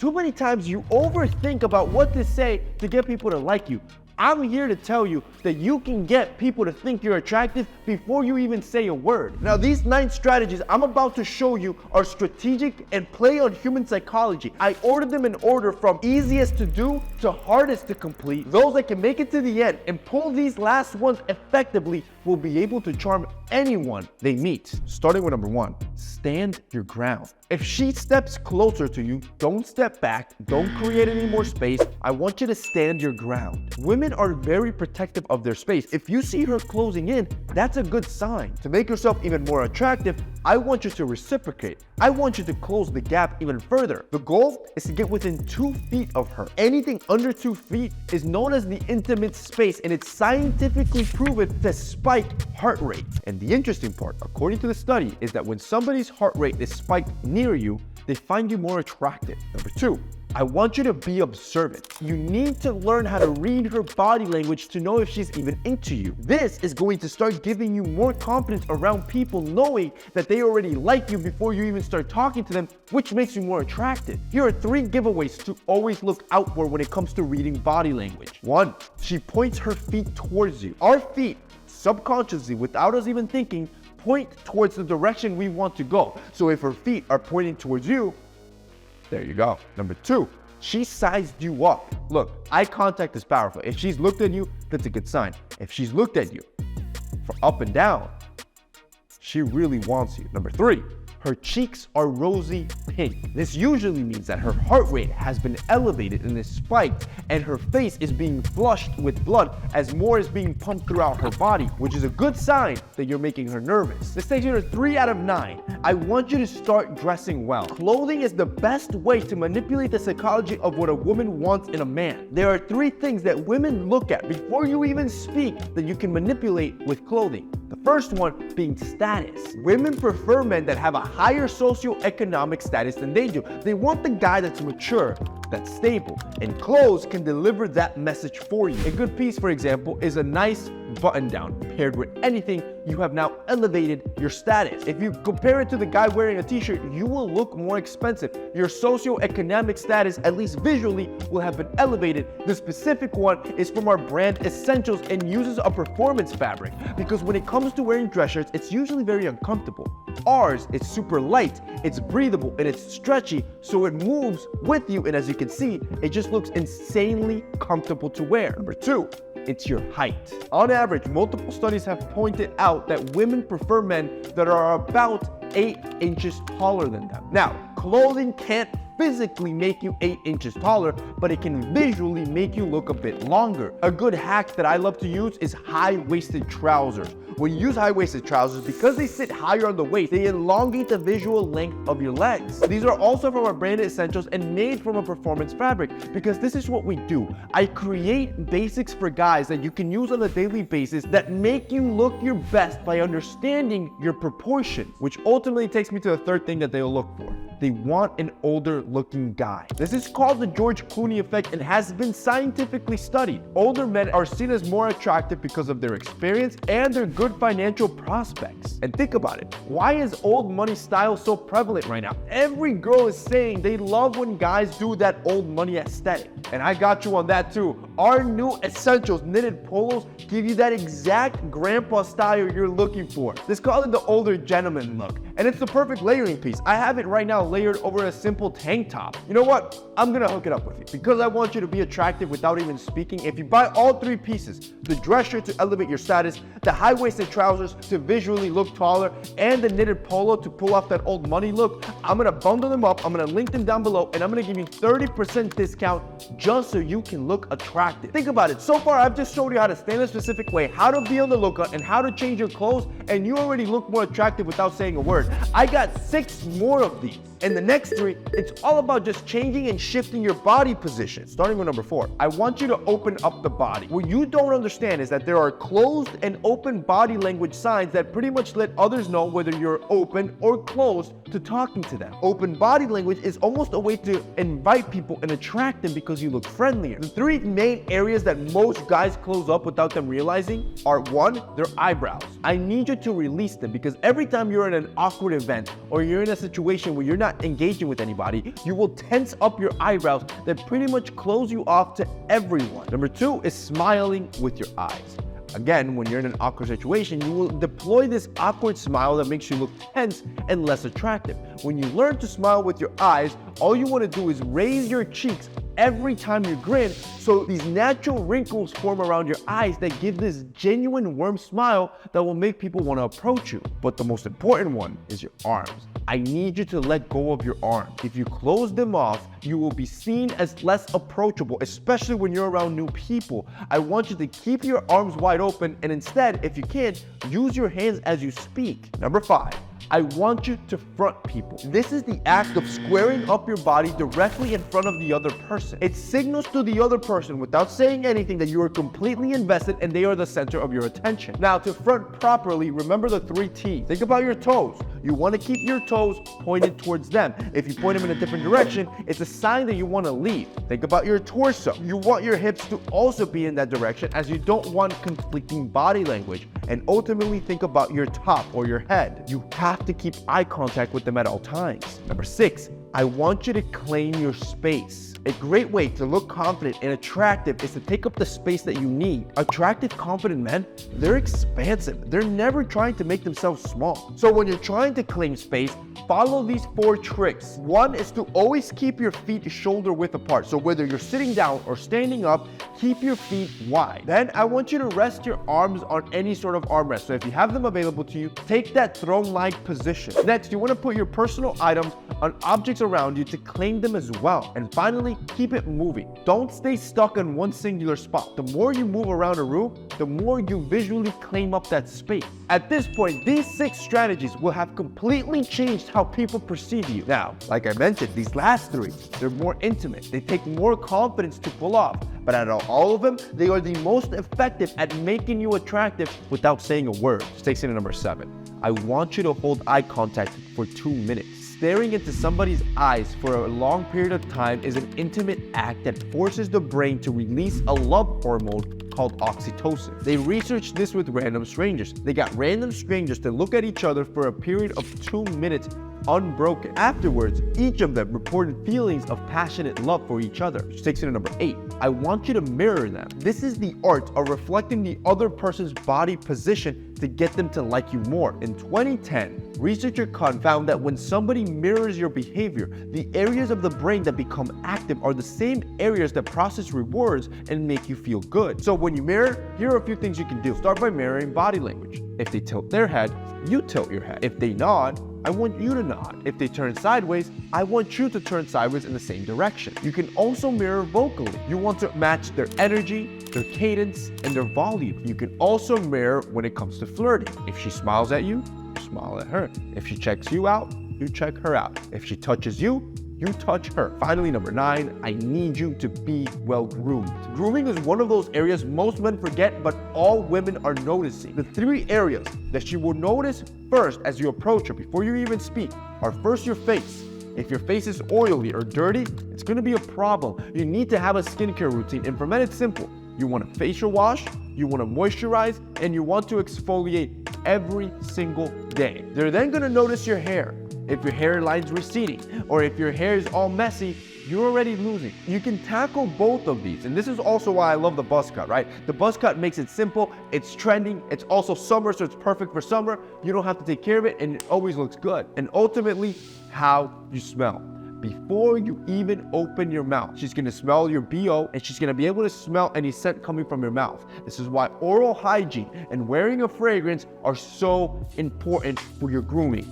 Too many times you overthink about what to say to get people to like you. I'm here to tell you that you can get people to think you're attractive before you even say a word. Now, these 9 strategies I'm about to show you are strategic and play on human psychology. I ordered them in order from easiest to do to hardest to complete. Those that can make it to the end and pull these last ones effectively will be able to charm anyone they meet. Starting with number 1, stand your ground. If she steps closer to you, don't step back, don't create any more space. I want you to stand your ground. Women are very protective of their space. If you see her closing in, that's a good sign. To make yourself even more attractive, I want you to reciprocate. I want you to close the gap even further. The goal is to get within 2 feet of her. Anything under 2 feet is known as the intimate space, and it's scientifically proven to spike heart rate. And the interesting part, according to the study, is that when somebody's heart rate is spiked near you, they find you more attractive. Number 2, I want you to be observant. You need to learn how to read her body language to know if she's even into you. This is going to start giving you more confidence around people knowing that they already like you before you even start talking to them, which makes you more attractive. Here are 3 giveaways to always look out for when it comes to reading body language. 1, she points her feet towards you. Our feet, subconsciously, without us even thinking, point towards the direction we want to go. So if her feet are pointing towards you, there you go. Number 2, she sized you up. Look, eye contact is powerful. If she's looked at you, that's a good sign. If she's looked at you from up and down, she really wants you. Number 3, her cheeks are rosy pink. This usually means that her heart rate has been elevated and is spiked, and her face is being flushed with blood as more is being pumped throughout her body, which is a good sign that you're making her nervous. This takes you to 3 out of 9. I want you to start dressing well. Clothing is the best way to manipulate the psychology of what a woman wants in a man. There are 3 things that women look at before you even speak that you can manipulate with clothing. The first one being status. Women prefer men that have a higher socioeconomic status than they do. They want the guy that's mature, that's stable, and clothes can deliver that message for you. A good piece, for example, is a nice button down. Paired with anything, you have now elevated your status. If you compare it to the guy wearing a t-shirt, you will look more expensive. Your socioeconomic status, at least visually, will have been elevated. The specific one is from our brand Essentials and uses a performance fabric, because when it comes to wearing dress shirts, it's usually very uncomfortable. Ours is super light, it's breathable, and it's stretchy, so it moves with you, and as you can see, it just looks insanely comfortable to wear. Number 2, it's your height. On average, multiple studies have pointed out that women prefer men that are about 8 inches taller than them. Now, clothing can't physically make you 8 inches taller, but it can visually make you look a bit longer. A good hack that I love to use is high-waisted trousers. When you use high-waisted trousers, because they sit higher on the waist, they elongate the visual length of your legs. These are also from our brand Essentials and made from a performance fabric, because this is what we do. I create basics for guys that you can use on a daily basis that make you look your best by understanding your proportions, which ultimately takes me to the 3rd thing that they'll look for. They want an older looking guy. This is called the George Clooney effect and has been scientifically studied. Older men are seen as more attractive because of their experience and their good financial prospects. And think about it. Why is old money style so prevalent right now? Every girl is saying they love when guys do that old money aesthetic. And I got you on that too. Our new Essentials knitted polos give you that exact grandpa style you're looking for. Let's call it the older gentleman look. And it's the perfect layering piece. I have it right now layered over a simple tank top. You know what? I'm gonna hook it up with you because I want you to be attractive without even speaking. If you buy all 3 pieces, the dress shirt to elevate your status, the high-waisted trousers to visually look taller, and the knitted polo to pull off that old money look, I'm gonna bundle them up, I'm gonna link them down below, and I'm gonna give you 30% discount just so you can look attractive. Think about it. So far, I've just showed you how to stay in a specific way, how to be on the lookout, and how to change your clothes, and you already look more attractive without saying a word. I got 6 more of these. And the next 3, it's all about just changing and shifting your body position. Starting with number 4, I want you to open up the body. What you don't understand is that there are closed and open body language signs that pretty much let others know whether you're open or closed to talking to them. Open body language is almost a way to invite people and attract them because you look friendlier. The 3 main areas that most guys close up without them realizing are 1, their eyebrows. I need you to release them because every time you're in an awkward event or you're in a situation where you're not not engaging with anybody, you will tense up your eyebrows that pretty much close you off to everyone. Number 2 is smiling with your eyes. Again, when you're in an awkward situation, you will deploy this awkward smile that makes you look tense and less attractive. When you learn to smile with your eyes, all you want to do is raise your cheeks every time you grin, so these natural wrinkles form around your eyes that give this genuine warm smile that will make people want to approach you. But the most important one is your arms. I need you to let go of your arms. If you close them off, you will be seen as less approachable, especially when you're around new people. I want you to keep your arms wide open, and instead, if you can, use your hands as you speak. Number 5. I want you to front people. This is the act of squaring up your body directly in front of the other person. It signals to the other person without saying anything that you are completely invested and they are the center of your attention. Now, to front properly, remember the 3 T's. Think about your toes. You want to keep your toes pointed towards them. If you point them in a different direction, it's a sign that you want to leave. Think about your torso. You want your hips to also be in that direction, as you don't want conflicting body language. And ultimately, think about your top or your head. You have to keep eye contact with them at all times. Number 6, I want you to claim your space. A great way to look confident and attractive is to take up the space that you need. Attractive, confident men, they're expansive. They're never trying to make themselves small. So when you're trying to claim space, follow these 4 tricks. 1 is to always keep your feet shoulder width apart. So whether you're sitting down or standing up, keep your feet wide. Then I want you to rest your arms on any sort of armrest. So if you have them available to you, take that throne-like position. Next, you want to put your personal items on objects around you to claim them as well. And finally, keep it moving. Don't stay stuck in one singular spot. The more you move around a room, the more you visually claim up that space. At this point, these 6 strategies will have completely changed how people perceive you. Now, like I mentioned, these last 3, they're more intimate. They take more confidence to pull off. But out of all of them, they are the most effective at making you attractive without saying a word. Which takes me to number 7. I want you to hold eye contact for 2 minutes. Staring into somebody's eyes for a long period of time is an intimate act that forces the brain to release a love hormone called oxytocin. They researched this with random strangers. They got random strangers to look at each other for a period of 2 minutes unbroken. Afterwards, each of them reported feelings of passionate love for each other. Which takes you to number 8. I want you to mirror them. This is the art of reflecting the other person's body position to get them to like you more. In 2010, researcher Kahn found that when somebody mirrors your behavior, the areas of the brain that become active are the same areas that process rewards and make you feel good. So when you mirror, here are a few things you can do. Start by mirroring body language. If they tilt their head, you tilt your head. If they nod, I want you to nod. If they turn sideways, I want you to turn sideways in the same direction. You can also mirror vocally. You want to match their energy, their cadence, and their volume. You can also mirror when it comes to flirting. If she smiles at you, smile at her. If she checks you out, you check her out. If she touches you, you touch her. Finally, number 9, I need you to be well groomed. Grooming is one of those areas most men forget, but all women are noticing. The 3 areas that she will notice first as you approach her before you even speak are first your face. If your face is oily or dirty, it's going to be a problem. You need to have a skincare routine, and for men it's simple. You want a facial wash, you want to moisturize, and you want to exfoliate every single day. They're then going to notice your hair. If your hairline's receding, or if your hair is all messy, you're already losing. You can tackle both of these, and this is also why I love the buzz cut, right? The buzz cut makes it simple, it's trending, it's also summer, so it's perfect for summer. You don't have to take care of it, and it always looks good. And ultimately, how you smell. Before you even open your mouth, she's gonna smell your BO, and she's gonna be able to smell any scent coming from your mouth. This is why oral hygiene and wearing a fragrance are so important for your grooming.